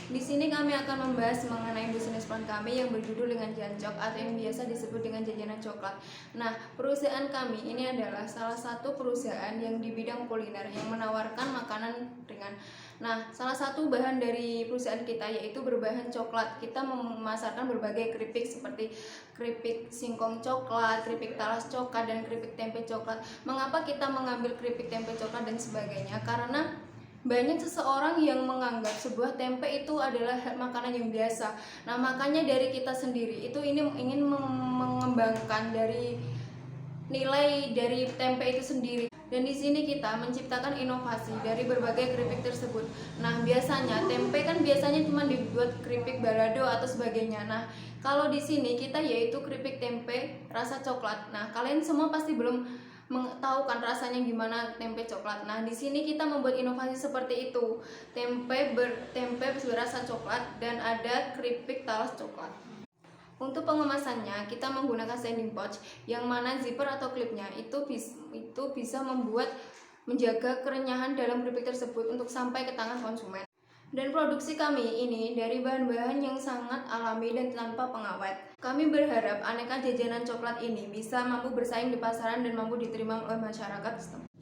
Di sini kami akan membahas mengenai bisnis plan kami yang berjudul dengan Jancok atau yang biasa disebut dengan jajanan coklat. Nah, perusahaan kami ini adalah salah satu perusahaan yang di bidang kuliner yang menawarkan makanan ringan. Nah, salah satu bahan dari perusahaan kita yaitu berbahan coklat. Kita memasarkan berbagai keripik seperti keripik singkong coklat, keripik talas coklat, dan keripik tempe coklat. Mengapa kita mengambil keripik tempe coklat dan sebagainya? Karena banyak seseorang yang menganggap sebuah tempe itu adalah makanan yang biasa. Nah, makanya dari kita sendiri itu ini ingin mengembangkan dari nilai dari tempe itu sendiri. Dan di sini kita menciptakan inovasi dari berbagai keripik tersebut. Nah, biasanya tempe kan biasanya cuma dibuat keripik balado atau sebagainya. Nah, kalau di sini kita yaitu keripik tempe rasa coklat. Nah, kalian semua pasti belum tahu kan rasanya gimana tempe coklat. Nah, di sini kita membuat inovasi seperti itu. Tempe berasa coklat dan ada keripik talas coklat. Untuk pengemasannya, kita menggunakan sanding pouch yang mana zipper atau klipnya itu bisa menjaga kerenyahan dalam keripik tersebut untuk sampai ke tangan konsumen. Dan produksi kami ini dari bahan-bahan yang sangat alami dan tanpa pengawet. Kami berharap aneka jajanan coklat ini bisa mampu bersaing di pasaran dan mampu diterima oleh masyarakat setempat.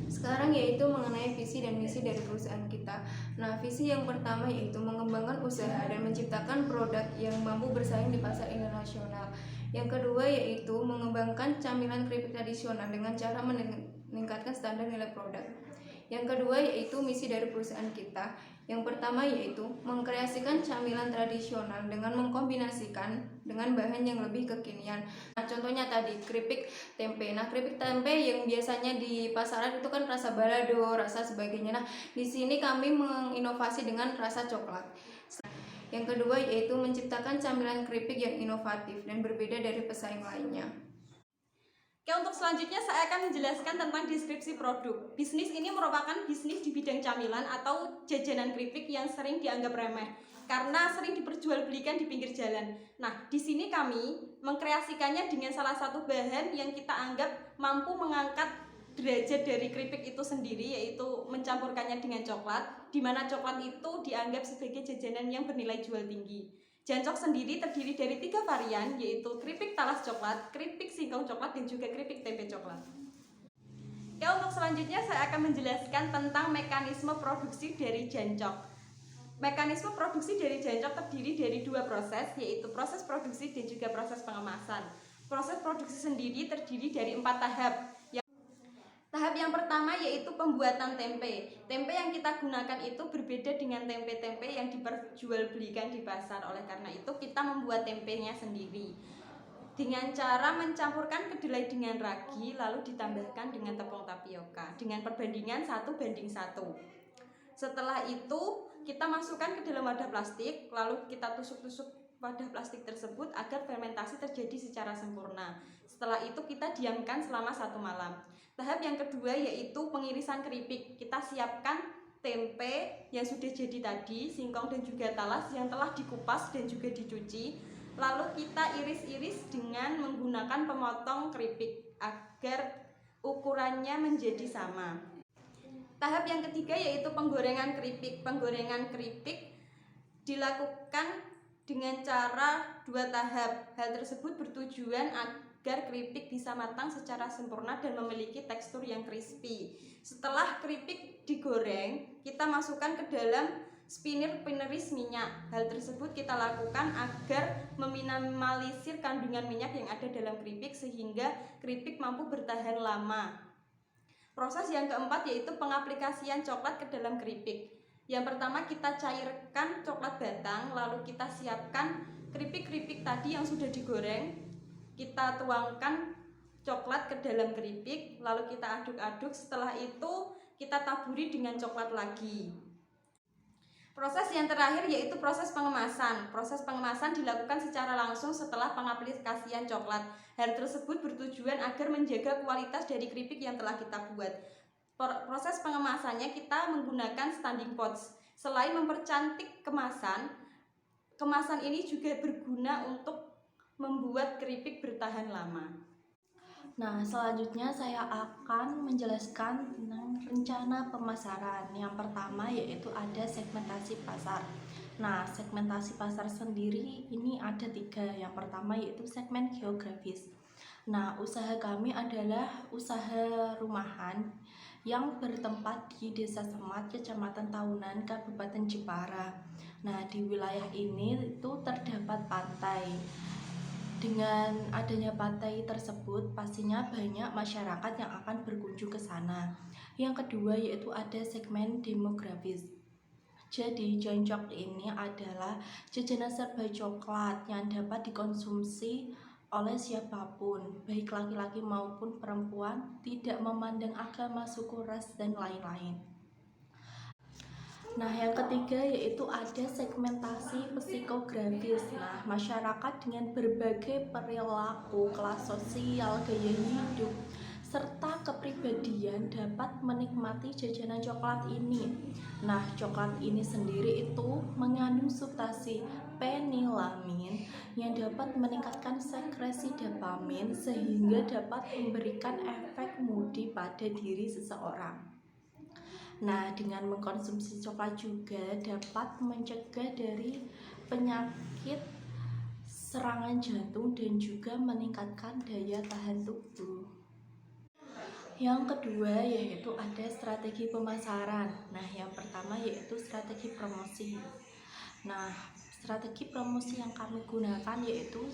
Sekarang yaitu mengenai visi dan misi dari perusahaan kita. Nah, visi yang pertama yaitu mengembangkan usaha dan menciptakan produk yang mampu bersaing di pasar internasional. Yang kedua yaitu mengembangkan camilan keripik tradisional dengan cara meningkatkan standar nilai produk. Yang kedua yaitu misi dari perusahaan kita. Yang pertama yaitu mengkreasikan camilan tradisional dengan mengkombinasikan dengan bahan yang lebih kekinian. Nah, contohnya tadi keripik tempe. Nah, keripik tempe yang biasanya di pasaran itu kan rasa balado, rasa sebagainya. Nah, di sini kami menginovasi dengan rasa coklat. Yang kedua yaitu menciptakan camilan keripik yang inovatif dan berbeda dari pesaing lainnya. Oke, untuk selanjutnya saya akan menjelaskan tentang deskripsi produk. Bisnis ini merupakan bisnis di bidang camilan atau jajanan keripik yang sering dianggap remeh karena sering diperjualbelikan di pinggir jalan. Nah, di sini kami mengkreasikannya dengan salah satu bahan yang kita anggap mampu mengangkat derajat dari keripik itu sendiri, yaitu mencampurkannya dengan coklat, di mana coklat itu dianggap sebagai jajanan yang bernilai jual tinggi. Jancok sendiri terdiri dari 3 varian, yaitu keripik talas coklat, keripik singkong coklat, dan juga keripik tempe coklat. Ya, untuk selanjutnya saya akan menjelaskan tentang mekanisme produksi dari jancok. Mekanisme produksi dari jancok terdiri dari 2 proses, yaitu proses produksi dan juga proses pengemasan. Proses produksi sendiri terdiri dari 4 tahap. Tahap yang pertama yaitu pembuatan tempe. Tempe yang kita gunakan itu berbeda dengan tempe-tempe yang diperjualbelikan di pasar. Oleh karena itu kita membuat tempenya sendiri dengan cara mencampurkan kedelai dengan ragi lalu ditambahkan dengan tepung tapioka dengan perbandingan 1:1. Setelah itu kita masukkan ke dalam wadah plastik lalu kita tusuk-tusuk wadah plastik tersebut agar fermentasi terjadi secara sempurna. Setelah itu kita diamkan selama 1 malam. Tahap yang kedua yaitu pengirisan keripik. Kita siapkan tempe yang sudah jadi tadi, singkong dan juga talas yang telah dikupas dan juga dicuci. Lalu kita iris-iris dengan menggunakan pemotong keripik agar ukurannya menjadi sama. Tahap yang ketiga yaitu penggorengan keripik. Penggorengan keripik dilakukan dengan cara 2 tahap. Hal tersebut bertujuan agar keripik bisa matang secara sempurna dan memiliki tekstur yang crispy. Setelah keripik digoreng, kita masukkan ke dalam spinner peneris minyak. Hal tersebut kita lakukan agar meminimalisir kandungan minyak yang ada dalam keripik sehingga keripik mampu bertahan lama. Proses yang keempat yaitu pengaplikasian coklat ke dalam keripik. Yang pertama kita cairkan coklat batang, lalu kita siapkan keripik-keripik tadi yang sudah digoreng. Kita tuangkan coklat ke dalam keripik, lalu kita aduk-aduk. Setelah itu kita taburi dengan coklat lagi. Proses yang terakhir yaitu proses pengemasan. Proses pengemasan dilakukan secara langsung setelah pengaplikasian coklat. Hal tersebut bertujuan agar menjaga kualitas dari keripik yang telah kita buat. Proses pengemasannya kita menggunakan standing pots. Selain mempercantik kemasan, kemasan ini juga berguna untuk membuat keripik bertahan lama. Nah, selanjutnya saya akan menjelaskan tentang rencana pemasaran. Yang pertama yaitu ada segmentasi pasar. Nah, segmentasi pasar sendiri ini ada 3. Yang pertama yaitu segmen geografis. Nah, usaha kami adalah usaha rumahan yang bertempat di Desa Semat, Kecamatan Tahunan, Kabupaten Jepara. Nah, di wilayah ini itu terdapat pantai. Dengan adanya pantai tersebut, pastinya banyak masyarakat yang akan berkunjung ke sana. Yang kedua yaitu ada segmen demografis. Jadi, Joncok ini adalah jajanan serba coklat yang dapat dikonsumsi oleh siapapun, baik laki-laki maupun perempuan, tidak memandang agama, suku, ras, dan lain-lain. Nah, yang ketiga yaitu ada segmentasi psikografis. Nah, masyarakat dengan berbagai perilaku, kelas sosial, gaya hidup, serta kepribadian dapat menikmati jajanan coklat ini. Nah, coklat ini sendiri itu mengandung substansi fenilamin yang dapat meningkatkan sekresi dopamin sehingga dapat memberikan efek moody pada diri seseorang. Nah, dengan mengkonsumsi coklat juga dapat mencegah dari penyakit serangan jantung dan juga meningkatkan daya tahan tubuh. Yang kedua yaitu ada strategi pemasaran. Nah, yang pertama yaitu strategi promosi. Nah, strategi promosi yang kami gunakan yaitu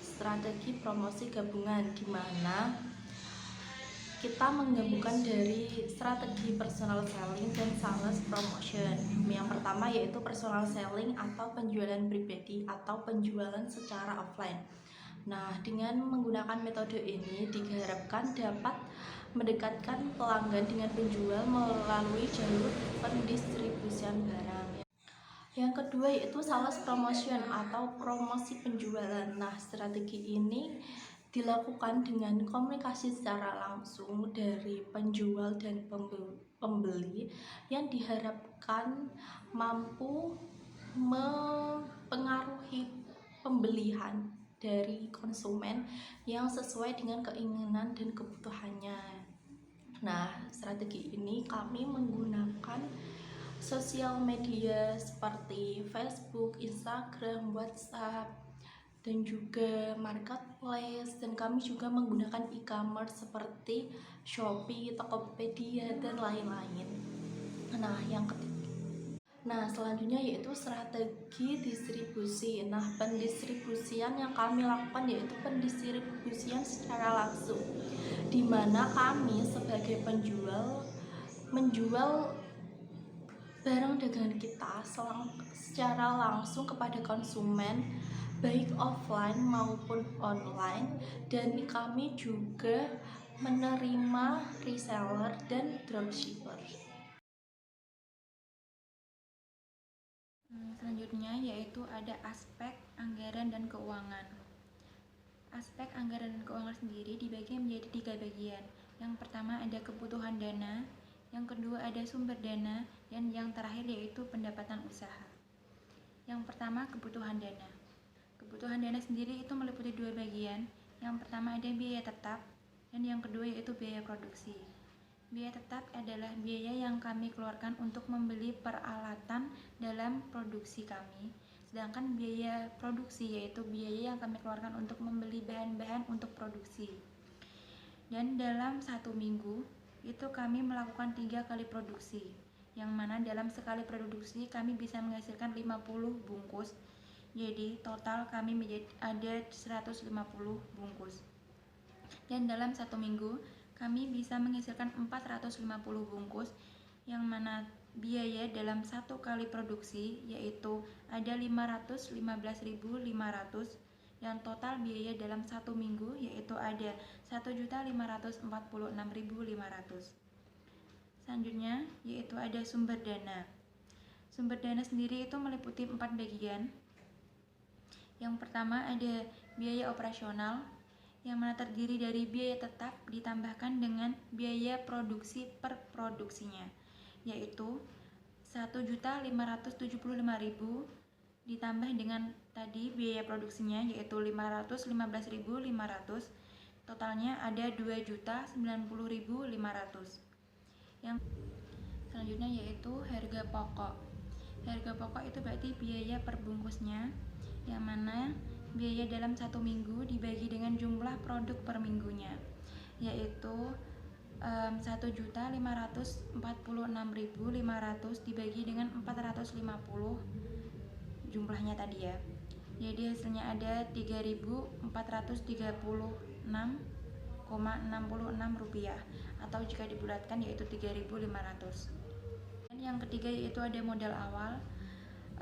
strategi promosi gabungan, di mana kita menggabungkan dari strategi personal selling dan sales promotion. Yang pertama yaitu personal selling atau penjualan pribadi atau penjualan secara offline. Nah, dengan menggunakan metode ini diharapkan dapat mendekatkan pelanggan dengan penjual melalui jalur pendistribusian barang. Yang kedua yaitu sales promotion atau promosi penjualan. Nah, strategi ini dilakukan dengan komunikasi secara langsung dari penjual dan pembeli yang diharapkan mampu mempengaruhi pembelian dari konsumen yang sesuai dengan keinginan dan kebutuhannya. Nah, strategi ini kami menggunakan sosial media seperti Facebook, Instagram, WhatsApp, dan juga marketplace, dan kami juga menggunakan e-commerce seperti Shopee, Tokopedia, dan lain-lain. Nah, selanjutnya yaitu strategi distribusi. Nah, pendistribusian yang kami lakukan yaitu pendistribusian secara langsung, di mana kami sebagai penjual menjual barang dagangan kita secara langsung kepada konsumen, baik offline maupun online, dan kami juga menerima reseller dan dropshipper. Selanjutnya yaitu ada aspek anggaran dan keuangan. Aspek anggaran dan keuangan sendiri dibagi menjadi 3 bagian. Yang pertama ada kebutuhan dana, yang kedua ada sumber dana, dan yang terakhir yaitu pendapatan usaha. Yang pertama kebutuhan dana. Kebutuhan dana sendiri itu meliputi 2 bagian. Yang pertama ada biaya tetap, dan yang kedua yaitu biaya produksi. Biaya tetap adalah biaya yang kami keluarkan untuk membeli peralatan dalam produksi kami. Sedangkan biaya produksi yaitu biaya yang kami keluarkan untuk membeli bahan-bahan untuk produksi. Dan dalam 1 minggu itu kami melakukan 3 kali produksi, yang mana dalam sekali produksi kami bisa menghasilkan 50 bungkus. Jadi total kami ada 150 bungkus. Dan dalam 1 minggu kami bisa menghasilkan 450 bungkus, yang mana biaya dalam 1 kali produksi yaitu ada 515.500, yang total biaya dalam 1 minggu yaitu ada 1.546.500. Selanjutnya yaitu ada sumber dana. Sumber dana sendiri itu meliputi 4 bagian. Yang pertama ada biaya operasional, yang mana terdiri dari biaya tetap ditambahkan dengan biaya produksi per produksinya, yaitu 1.575.000 ditambah dengan tadi biaya produksinya yaitu 515.500, totalnya ada 2.090.500. Yang selanjutnya yaitu harga pokok. Harga pokok itu berarti biaya per bungkusnya, yang mana biaya dalam 1 minggu dibagi dengan jumlah produk per minggunya, yaitu 1.546.500 dibagi dengan 450 jumlahnya tadi ya. Jadi hasilnya ada 3.436,66 rupiah, atau jika dibulatkan yaitu 3.500. Dan yang ketiga yaitu ada modal awal.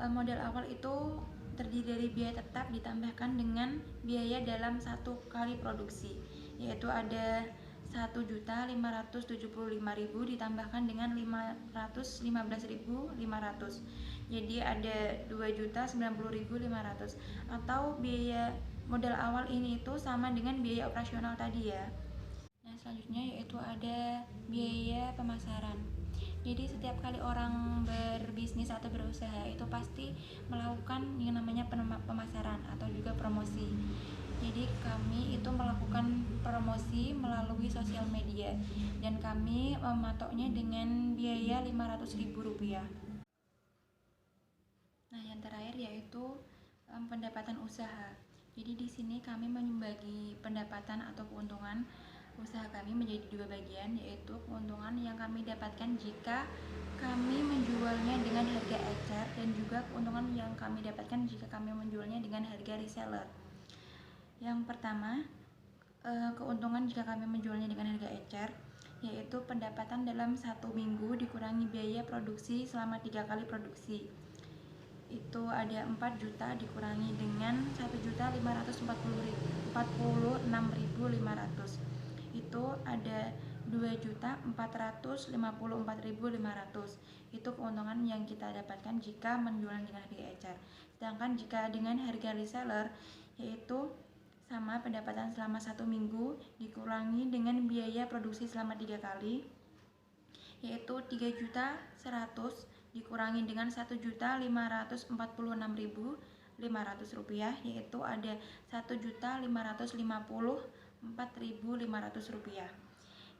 Modal awal itu terdiri dari biaya tetap ditambahkan dengan biaya dalam 1 kali produksi, yaitu ada 1.575.000 ditambahkan dengan 515.500, jadi ada 2.090.500, atau biaya modal awal ini itu sama dengan biaya operasional tadi ya. Nah, selanjutnya yaitu ada biaya pemasaran. Jadi setiap kali orang berbisnis atau berusaha itu pasti melakukan yang namanya pemasaran atau juga promosi. Jadi kami itu melakukan promosi melalui sosial media, dan kami mematoknya dengan biaya Rp500.000. Nah, yang terakhir yaitu pendapatan usaha. Jadi di sini kami membagi pendapatan atau keuntungan usaha kami menjadi 2 bagian, yaitu keuntungan yang kami dapatkan jika kami menjualnya dengan harga ecer, dan juga keuntungan yang kami dapatkan jika kami menjualnya dengan harga reseller. Yang pertama, keuntungan jika kami menjualnya dengan harga ecer, yaitu pendapatan dalam 1 minggu dikurangi biaya produksi selama 3 kali produksi. Itu ada 4 juta dikurangi dengan 1.546.500. Itu ada 2.454.500. Itu keuntungan yang kita dapatkan jika menjual dengan harga ecer. Sedangkan jika dengan harga reseller, yaitu sama pendapatan selama 1 minggu dikurangi dengan biaya produksi selama 3 kali, yaitu 3.100.000 dikurangi dengan 1.546.500 rupiah, yaitu ada 1.554.500 rupiah.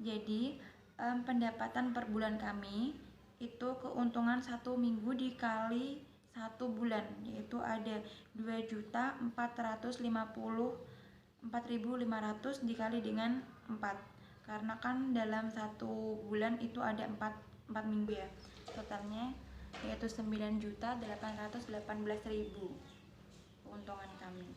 Jadi pendapatan per bulan kami itu keuntungan 1 minggu dikali 1 bulan, yaitu ada 2.454.500 dikali dengan 4, karena kan dalam 1 bulan itu ada 4 minggu ya. Totalnya yaitu 9.818.000 keuntungan kami.